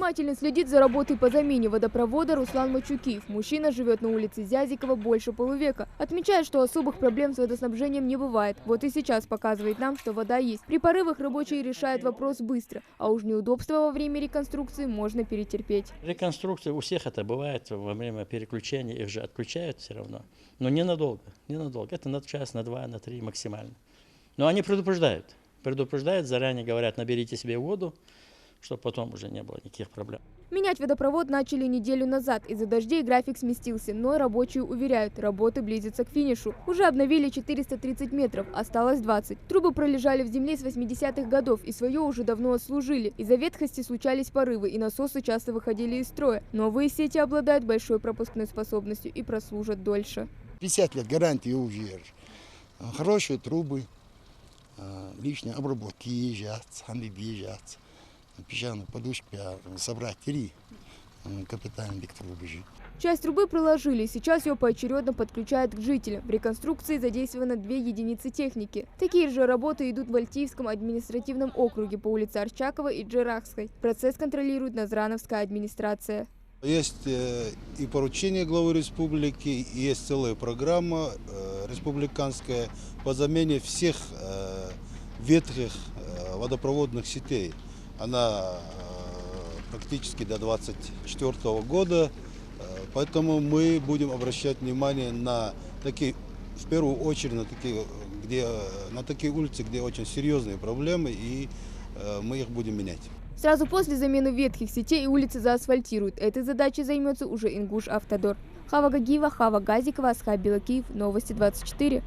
Внимательно следит за работой по замене водопровода Руслан Мачукиев. Мужчина живет на улице Зязикова больше полувека. Отмечает, что особых проблем с водоснабжением не бывает. Вот и сейчас показывает нам, что вода есть. При порывах рабочие решают вопрос быстро, а уж неудобства во время реконструкции можно перетерпеть. Реконструкция у всех это бывает во время переключения, их же отключают все равно. Но ненадолго, ненадолго. Это на час, на два, на три максимально. Но они предупреждают, заранее говорят, наберите себе воду, чтобы потом уже не было никаких проблем. Менять водопровод начали неделю назад. Из-за дождей график сместился, но рабочие уверяют, работы близятся к финишу. Уже обновили 430 метров, осталось 20. Трубы пролежали в земле с 80-х годов и свое уже давно отслужили. Из-за ветхости случались порывы и насосы часто выходили из строя. Новые сети обладают большой пропускной способностью и прослужат дольше. 50 лет гарантии уже. Хорошие трубы, лишние обработки езжат, сами езжат. Песчаную подушку собрать 3 капитальных трубы. Часть трубы проложили, сейчас ее поочередно подключают к жителям. В реконструкции задействовано 2 единицы техники. Такие же работы идут в Альтиевском административном округе по улице Арчакова и Джерахской. Процесс контролирует Назрановская администрация. Есть и поручение главы республики, и есть целая программа республиканская по замене всех ветхих водопроводных сетей. Она практически до 2024 года, поэтому мы будем обращать внимание на такие, в первую очередь, на такие улицы, где очень серьезные проблемы, и мы их будем менять. Сразу после замены ветхих сетей улицы заасфальтируют. Этой задачей займется уже Ингуш Автодор. Хава Гагиева, Хава Газикова, Асхаб Белакиев, Новости 24.